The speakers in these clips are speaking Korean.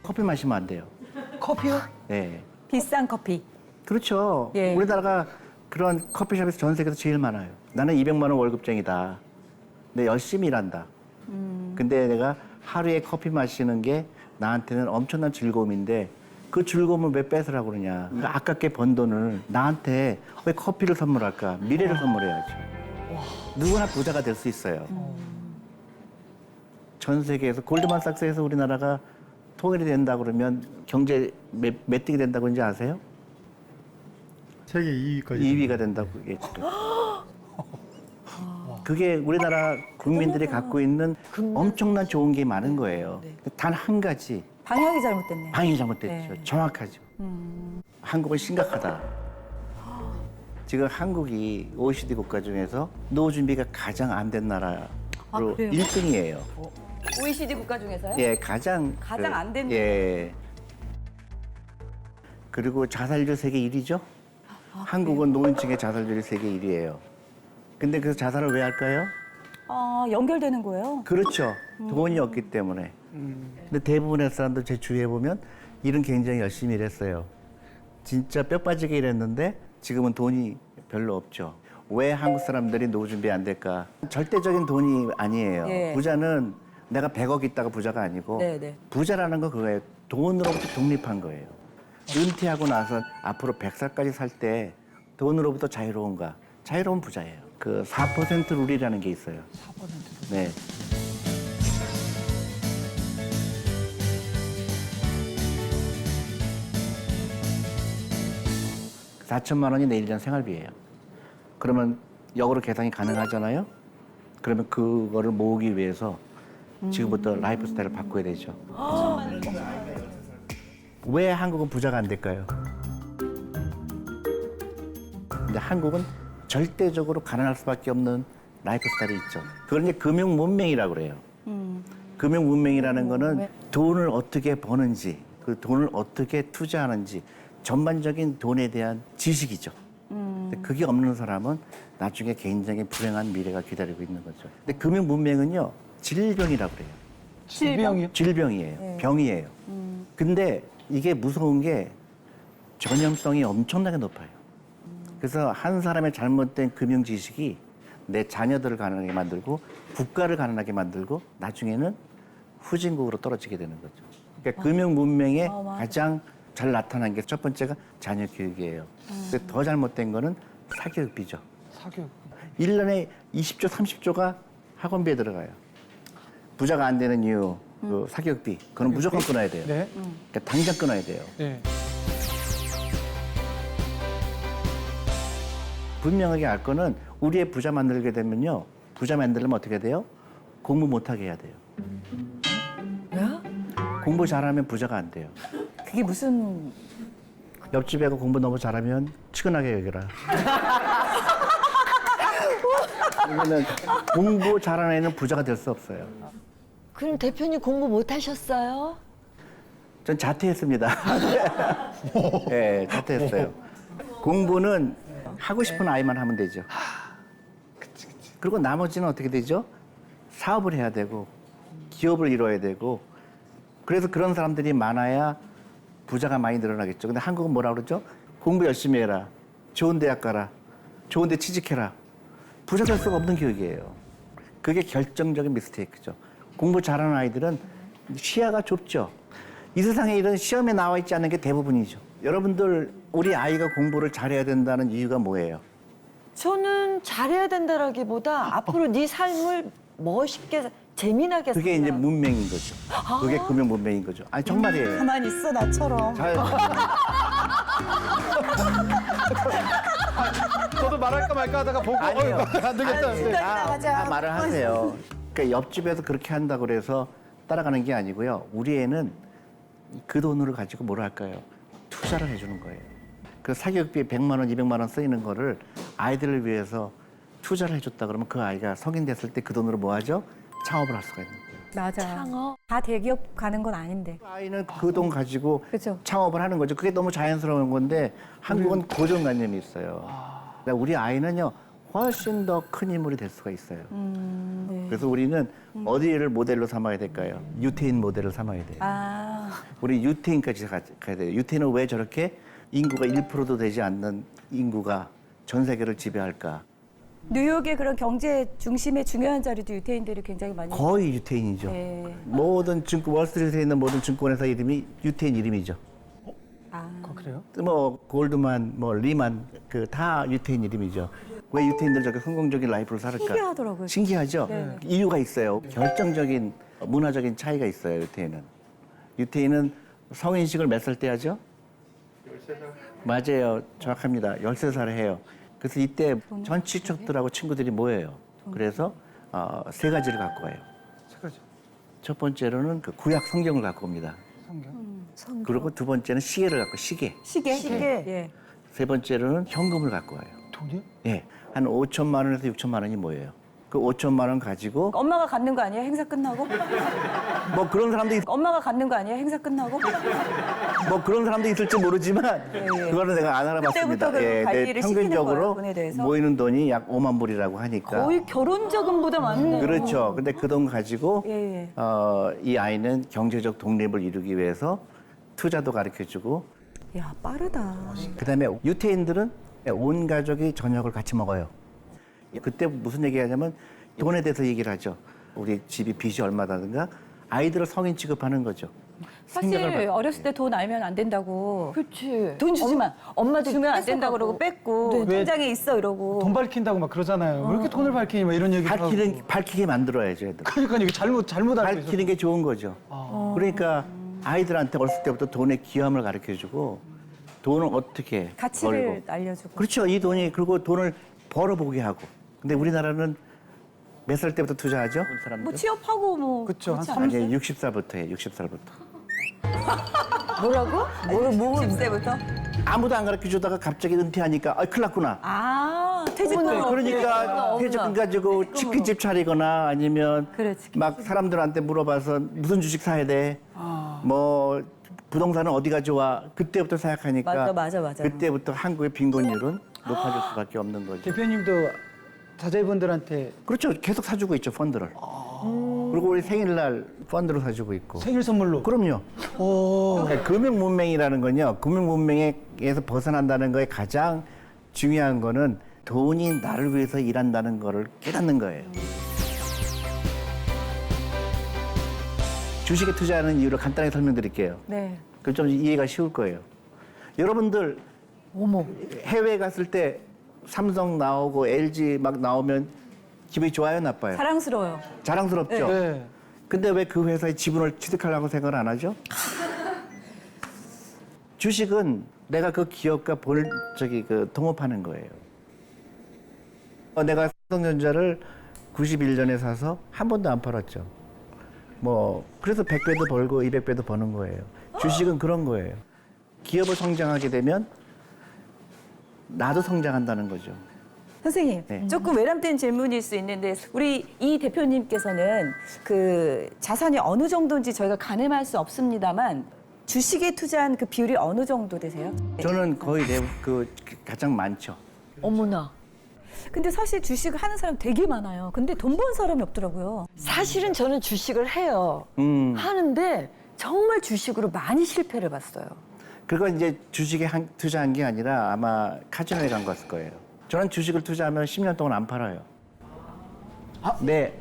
커피 마시면 안 돼요. 커피요? 네. 비싼 커피. 그렇죠. 예. 우리나라가 그런 커피숍에서 전 세계에서 제일 많아요. 나는 200만 원 월급쟁이다. 근데 열심히 일한다. 근데 내가 하루에 커피 마시는 게 나한테는 엄청난 즐거움인데 그 즐거움을 왜 뺏으라고 그러냐. 그러니까 아깝게 번 돈을 나한테 왜 커피를 선물할까? 미래를 선물해야죠. 누구나 부자가 될 수 있어요. 전 세계에서 골드만삭스에서 우리나라가 통일이 된다 그러면 경제 메뚜기 된다고 이제 아세요? 세계 2위까지. 2위가 된다고 얘기했죠. 그게 우리나라 국민들이 갖고 있는 엄청난 좋은 게 많은 거예요. 단 한 가지 방향이 잘못됐네요. 방향이 잘못됐죠. 네. 정확하죠. 한국은 심각하다. 지금 한국이 OECD 국가 중에서 노후 준비가 가장 안 된 나라로 그래요? 1등이에요. OECD 국가 중에서요? 예, 가장 안 된. 예. 그리고 자살률 세계 1위죠. 한국은 노인층의 자살률이 세계 1위예요. 근데 그 자살을 왜 할까요? 연결되는 거예요. 그렇죠. 돈이 없기 때문에. 근데 대부분의 사람들 제 주위에 보면 일은 굉장히 열심히 일했어요. 진짜 뼈 빠지게 일했는데 지금은 돈이 별로 없죠. 왜 한국 사람들이 노후 준비 안 될까? 절대적인 돈이 아니에요. 예. 부자는 내가 100억 있다가 부자가 아니고 네. 부자라는 건 그거예요. 돈으로부터 독립한 거예요. 은퇴하고 나서 앞으로 100살까지 살 때 돈으로부터 자유로운가? 자유로운 부자예요. 그 4% 룰이라는 게 있어요. 4% 룰. 네. (4천만 원이 내 1년 생활비예요). 그러면 역으로 계산이 가능하잖아요. 그러면 그거를 모으기 위해서 지금부터 라이프 스타일을 바꿔야 되죠. 왜 한국은 부자가 안 될까요? 근데 한국은 절대적으로 가난할 수밖에 없는 라이프 스타일이 있죠. 그걸 이제 금융 문맹이라고 그래요. 금융 문맹이라는 거는 돈을 어떻게 버는지, 그 돈을 어떻게 투자하는지 전반적인 돈에 대한 지식이죠. 근데 그게 없는 사람은 나중에 굉장히 불행한 미래가 기다리고 있는 거죠. 근데 금융 문맹은요, 질병이라고 그래요. 질병이요? 질병이에요. 병이에요. 근데 이게 무서운 게 전염성이 엄청나게 높아요. 그래서 한 사람의 잘못된 금융 지식이 내 자녀들을 가난하게 만들고 국가를 가난하게 만들고 나중에는 후진국으로 떨어지게 되는 거죠. 그러니까 금융 문명에 가장 잘 나타난 게 첫 번째가 자녀 교육이에요. 근데 더 잘못된 거는 사교육비죠. 사교육. 1년에 20조, 30조가 학원비에 들어가요. 부자가 안 되는 이유, 그 사교육비. 그건 무조건 끊어야 돼요. 네. 그러니까 당장 끊어야 돼요. 네. 분명하게 알 거는 우리의 부자 만들게 되면요. 부자 만들려면 어떻게 돼요? 공부 못하게 해야 돼요. 왜? 공부 잘하면 부자가 안 돼요. 그게 무슨 옆집 애가 공부 너무 잘하면 치근하게 여겨라. 그러면 공부 잘하는 애는 부자가 될 수 없어요. 그럼 대표님 공부 못 하셨어요? 전 자퇴했습니다. 네, 자퇴했어요. 공부는 하고 싶은 아이만 하면 되죠. 그리고 나머지는 어떻게 되죠? 사업을 해야 되고 기업을 이뤄야 되고 그래서 그런 사람들이 많아야 부자가 많이 늘어나겠죠. 근데 한국은 뭐라 그러죠? 공부 열심히 해라. 좋은 대학 가라. 좋은 데 취직해라. 부자 될 수가 없는 교육이에요. 그게 결정적인 미스테이크죠. 공부 잘하는 아이들은 시야가 좁죠. 이 세상에 이런 시험에 나와 있지 않는 게 대부분이죠. 여러분들 우리 아이가 공부를 잘해야 된다는 이유가 뭐예요? 저는 잘해야 된다라기보다 앞으로 네 삶을 멋있게 재미나게 그게 이제 살라. 문맹인 거죠. 그게 금융 문맹인 거죠. 아니 정말이에요. 가만히 있어 나처럼. 잘, 저도 말할까 말까 하다가 보고 아니에요. 안 되겠다. 네. 다 말을 하세요. 그러니까 옆집에서 그렇게 한다고 그래서 따라가는 게 아니고요. 우리 애는 그 돈으로 가지고 뭘 할까요? 투자를 해주는 거예요. 그 사교육비에 100만 원, 200만 원 쓰이는 거를 아이들을 위해서 투자를 해줬다 그러면 그 아이가 성인 됐을 때 그 돈으로 뭐 하죠? 창업을 할 수가 있는 거예요. 맞아. 창업. 다 대기업 가는 건 아닌데. 아이는 그 돈 가지고 그죠. 창업을 하는 거죠. 그게 너무 자연스러운 건데 한국은 고정관념이 있어요. 그러니까 우리 아이는요 훨씬 더 큰 인물이 될 수가 있어요. 네. 그래서 우리는 어디를 모델로 삼아야 될까요? 유태인 모델을 삼아야 돼요. 아, 우리 유태인까지 가야 돼요. 유태인은 왜 저렇게 인구가 1%도 되지 않는 인구가 전 세계를 지배할까? 뉴욕의 그런 경제 중심의 중요한 자리도 유태인들이 굉장히 많이. 거의 유태인이죠. 네. 모든 월스트리트에 있는 모든 증권회사 이름이 유태인 이름이죠. 아, 그래요? 뭐 골드만, 뭐 리만 그 다 유태인 이름이죠. 왜 유태인들 저렇게 성공적인 라이프를 살을까? 신기하더라고요. 신기하죠? 네. 이유가 있어요. 결정적인 문화적인 차이가 있어요. 유태인은. 유태인은 성인식을 몇 살 때 하죠? 13살. 맞아요. 정확합니다. 13살에 해요. 그래서 이때 전 친척들하고 친구들이 모여요. 그래서 세 가지를 갖고 와요. 세 가지. 첫 번째로는 그 구약 성경을 갖고 옵니다. 성경. 그리고 두 번째는 시계를 갖고 시계. 시계. 시계. 예. 세 번째로는 현금을 갖고 와요. 돈이요? 예, 한 5천만 원에서 6천만 원이 모여요. 그 5천만 원 가지고 엄마가 갖는 거 아니에요? 행사 끝나고? 뭐 그런 사람도 엄마가 갖는 거 아니에요? 행사 끝나고? 뭐 그런 사람도 있을지 모르지만 예. 그거는 내가 안 알아봤습니다. 그때부터 그 관리를 시키는 평균적으로 거예요, 돈에 대해서? 모이는 돈이 약 5만 불이라고 하니까. 거의 결혼 자금보다 많네요. 그렇죠. 근데 그 돈 가지고 예, 예. 이 아이는 경제적 독립을 이루기 위해서 투자도 가르쳐주고 야, 빠르다. 그다음에 유태인들은 온 가족이 저녁을 같이 먹어요. 그때 무슨 얘기하냐면 돈에 대해서 얘기를 하죠. 우리 집이 빚이 얼마다든가 아이들을 성인 취급하는 거죠. 사실 생각을 바꾸고. 어렸을 때 돈 알면 안 된다고. 그렇지. 돈 주지만 엄마들이 주면 안 된다 뺏어가고. 그러고 뺏고 네. 통장에 있어 이러고. 돈 밝힌다고 막 그러잖아요. 왜 이렇게 돈을 밝히니? 막 이런 얘기도 하고. 밝히게 만들어야죠, 애들. 그러니까 이게 잘못 알고 있어서. 밝히는 게 좋은 거죠. 그러니까 아이들한테 어렸을 때부터 돈의 귀함을 가르쳐주고 돈을 어떻게 가치를 벌고. 알려주고. 그렇죠. 이 돈이 그리고 돈을 벌어보게 하고. 근데 우리나라는 몇 살 때부터 투자하죠? 사람들? 뭐 취업하고 뭐. 그쵸, 그렇지 한 않아요? 아니 60살부터 해요. 60살부터. 뭐라고? 뭐 10세부터? 아무도 안 가르쳐주다가 갑자기 은퇴하니까 큰일 났구나. 아, 퇴직금. 네, 그러니까 어머나. 퇴직금 가지고 치킨집 차리거나 아니면 그래, 치킨집. 막 사람들한테 물어봐서 무슨 주식 사야 돼? 뭐 부동산은 어디가 좋아? 그때부터 생각하니까 맞아. 그때부터 한국의 빈곤율은 높아질 수밖에 없는 거죠. 대표님도 자제분들한테 그렇죠. 계속 사주고 있죠 펀드를. 그리고 우리 생일날 펀드로 사주고 있고. 생일 선물로. 그럼요. 오. 그러니까 금융 문맹이라는 건요. 금융 문맹에서 벗어난다는 거에 가장 중요한 거는 돈이 나를 위해서 일한다는 거를 깨닫는 거예요. 주식에 투자하는 이유를 간단하게 설명드릴게요. 네. 그럼 좀 이해가 쉬울 거예요. 여러분들 해외 갔을 때 삼성 나오고 LG 막 나오면 기분이 좋아요, 나빠요? 사랑스러워요. 자랑스럽죠. 네. 근데 왜 그 회사의 지분을 취득하려고 생각을 안 하죠? 주식은 내가 그 기업과 동업하는 거예요. 내가 삼성전자를 91년에 사서 한 번도 안 팔았죠. 뭐 그래서 100배도 벌고 200배도 버는 거예요. 주식은 그런 거예요. 기업을 성장하게 되면 나도 성장한다는 거죠. 선생님, 네. 조금 외람된 질문일 수 있는데 우리 이 대표님께서는 그 자산이 어느 정도인지 저희가 가늠할 수 없습니다만 주식에 투자한 그 비율이 어느 정도 되세요? 저는 거의 가장 많죠. 어머나. 근데 사실 주식을 하는 사람 되게 많아요. 근데 돈 번 사람이 없더라고요. 사실은 저는 주식을 해요. 하는데 정말 주식으로 많이 실패를 봤어요. 그건 이제 주식에 투자한 게 아니라 아마 카지노에 간 거였을 거예요. 저는 주식을 투자하면 10년 동안 안 팔아요. 네.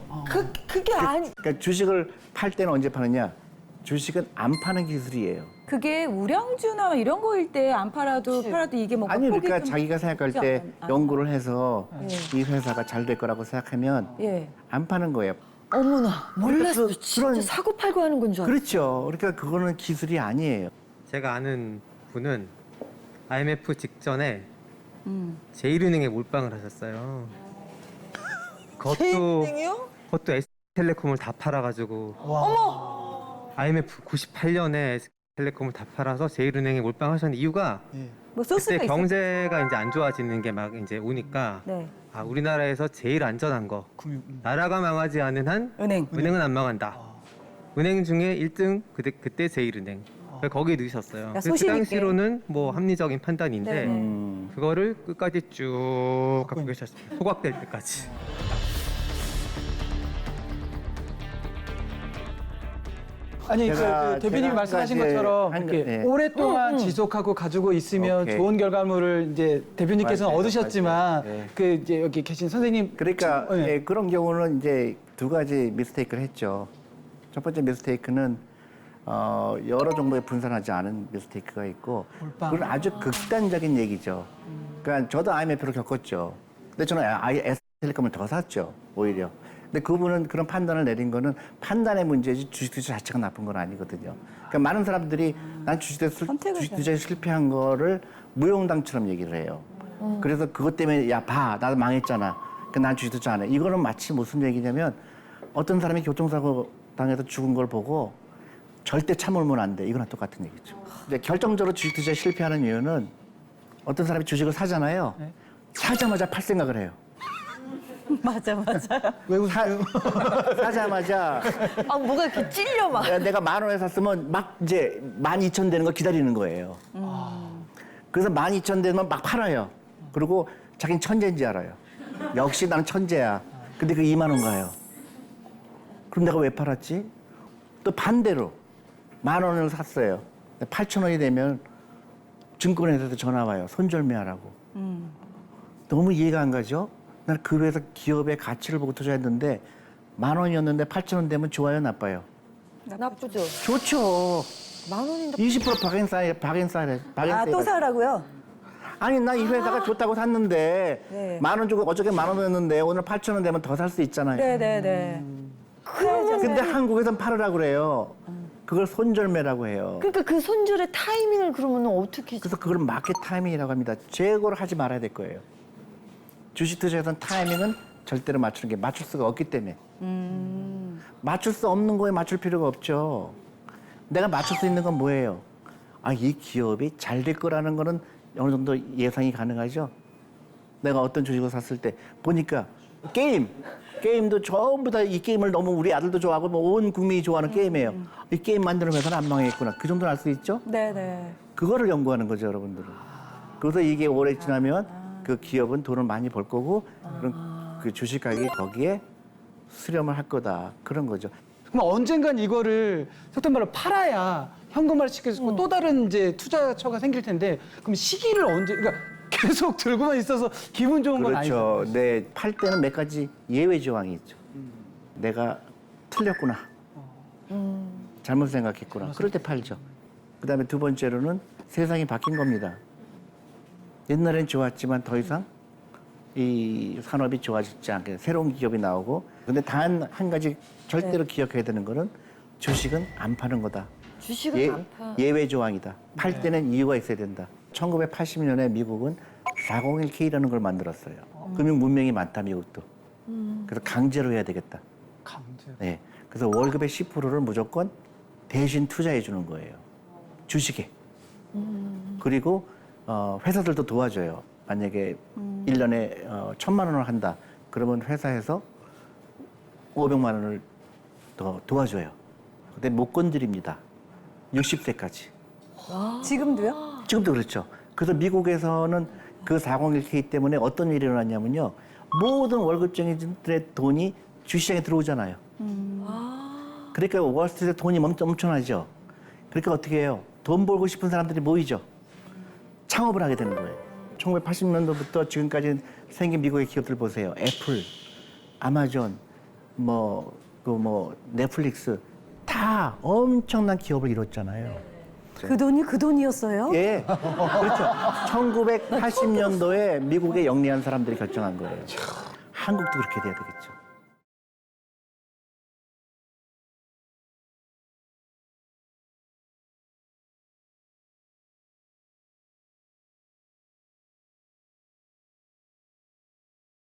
그게 아니. 그러니까 주식을 팔 때는 언제 파느냐? 주식은 안 파는 기술이에요. 그게 우량주나 이런 거일 때 안 팔아도 이게 뭐 아니 폭이 그러니까 좀 자기가 생각할 크지 때 않- 연구를 해서 이 회사가 잘 될 거라고 생각하면 예. 안 파는 거예요. 어머나. 몰랐어. 그- 진짜 그런- 사고 팔고 하는 건 줄 알았어. 그렇죠. 그러니까 그거는 기술이 아니에요. 제가 아는 분은 IMF 직전에 제일은행에 몰빵을 하셨어요. 그것도 SK텔레콤을 다 팔아가지고 IMF 98년에 SK텔레콤을 다 팔아서 제일은행에 몰빵하셨는데 이유가 뭐 소스가 그때 있어요. 경제가 이제 안 좋아지는 게 막 이제 오니까 네. 아 우리나라에서 제일 안전한 거 나라가 망하지 않은 한 은행. 은행은 안 망한다. 은행 중에 1등 그때 제일은행. 거기에 넣으셨어요. 야, 그래서 그 소신 있게. 당시로는 뭐 합리적인 판단인데 네. 그거를 끝까지 쭉 갖고 계셨어요. 소각될 때까지. 아니 제가 그 대표님이 아까 말씀하신 이제 것처럼 한 이렇게 네. 오랫동안 지속하고 가지고 있으면 오케이. 좋은 결과물을 이제 대표님께서는 맞아요, 얻으셨지만 맞아요. 네. 그 이제 여기 계신 선생님 그러니까 네. 예, 그런 경우는 이제 두 가지 미스테이크를 했죠. 첫 번째 미스테이크는 여러 종목에 분산하지 않은 미스테이크가 있고 몰빵. 그건 아주 극단적인 얘기죠. 그러니까 저도 IMF를 겪었죠. 근데 저는 아예 S텔레콤을 더 샀죠, 오히려. 근데 그분은 그런 판단을 내린 거는 판단의 문제지 주식 투자 자체가 나쁜 건 아니거든요. 그러니까 많은 사람들이 난 주식 투자에 실패한 거를 무용담처럼 얘기를 해요. 그래서 그것 때문에 야 봐, 나도 망했잖아. 그러니까 난 주식 투자 안 해. 이거는 마치 무슨 얘기냐면 어떤 사람이 교통사고 당해서 죽은 걸 보고 절대 참으면 안 돼. 이거랑 똑같은 얘기죠. 근데 결정적으로 주식 투자에 실패하는 이유는 어떤 사람이 주식을 사잖아요. 네. 사자마자 팔 생각을 해요. 맞아. 왜 웃어요? 사자마자 아, 뭐가 이렇게 찔려 막. 야, 내가 10,000원에 샀으면 막 이제 12,000 되는 거 기다리는 거예요. 그래서 12,000 되면 막 팔아요. 그리고 자기는 천재인지 알아요. 역시 나는 천재야. 근데 그 2만 원 가요. 그럼 내가 왜 팔았지? 또 반대로 10,000원을 샀어요. 8,000원이 되면 증권회사에서 전화 와요. 손절매하라고. 너무 이해가 안 가죠? 나는 그 회사 기업의 가치를 보고 투자했는데 10,000원이었는데 8,000원 되면 좋아요, 나빠요? 나쁘죠. 좋죠. 10,000원인데 20% 박앤사이래. 아, 또 사라고요? 아니 나 이 회사가 좋다고 샀는데 네. 10,000원 주고 어저께 10,000원이었는데 오늘 8,000원 되면 더 살 수 있잖아요. 네네네. 근데 한국에선 팔으라고 그래요. 그걸 손절매라고 해요. 그러니까 그 손절의 타이밍을 그러면 어떻게 그래서 그걸 마켓 타이밍이라고 합니다. 재고를 하지 말아야 될 거예요. 주식 투자에서는 타이밍은 절대로 맞추는 게 맞출 수가 없기 때문에. 맞출 수 없는 거에 맞출 필요가 없죠. 내가 맞출 수 있는 건 뭐예요? 아, 이 기업이 잘 될 거라는 거는 어느 정도 예상이 가능하죠. 내가 어떤 주식을 샀을 때 보니까 게임도 전부 다 이 게임을 너무 우리 아들도 좋아하고 뭐 온 국민이 좋아하는 게임이에요. 이 게임 만드는 회사는 안 망했구나. 그 정도는 알 수 있죠? 네네. 그거를 연구하는 거죠, 여러분들은. 그래서 이게 오래 지나면 그 기업은 돈을 많이 벌 거고 그런 그 주식 가격이 거기에 수렴을 할 거다. 그런 거죠. 그럼 언젠간 이거를 속된 말로 팔아야 현금화를 시킬 수 있고 또 다른 이제 투자처가 생길 텐데 그럼 시기를 언제 그러니까 계속 들고만 있어서 기분 좋은 건 아니죠. 그렇죠. 네, 팔 때는 몇 가지 예외 조항이 있죠. 내가 틀렸구나. 잘못 생각했구나. 그럴 때 팔죠. 그다음에 두 번째로는 세상이 바뀐 겁니다. 옛날엔 좋았지만 더 이상 이 산업이 좋아지지 않게 새로운 기업이 나오고 근데 단 한 가지 절대로 기억해야 되는 거는 주식은 안 파는 거다. 주식을 안 파. 예외 조항이다. 팔 때는 이유가 있어야 된다. 1980년에 미국은 401k라는 걸 만들었어요. 금융 문명이 많다, 미국도. 그래서 강제로 해야 되겠다. 강제. 네. 그래서 월급의 10%를 무조건 대신 투자해 주는 거예요. 주식에. 그리고 회사들도 도와줘요. 만약에 1년에 1,000만 원을 한다. 그러면 회사에서 500만 원을 더 도와줘요. 근데 못 건드립니다. 60세까지. 지금도요? 지금도 그렇죠. 그래서 미국에서는 그 401k 때문에 어떤 일이 일어났냐면요. 모든 월급쟁이들의 돈이 주시장에 들어오잖아요. 그러니까 월스트리트에 돈이 엄청나죠. 그러니까 어떻게 해요? 돈 벌고 싶은 사람들이 모이죠. 창업을 하게 되는 거예요. 1980년도부터 지금까지 생긴 미국의 기업들 보세요. 애플, 아마존, 넷플릭스 다 엄청난 기업을 이뤘잖아요. 그 돈이 그 돈이었어요? 예, 그렇죠. 1980년도에 미국에 영리한 사람들이 결정한 거예요. 한국도 그렇게 돼야 되겠죠.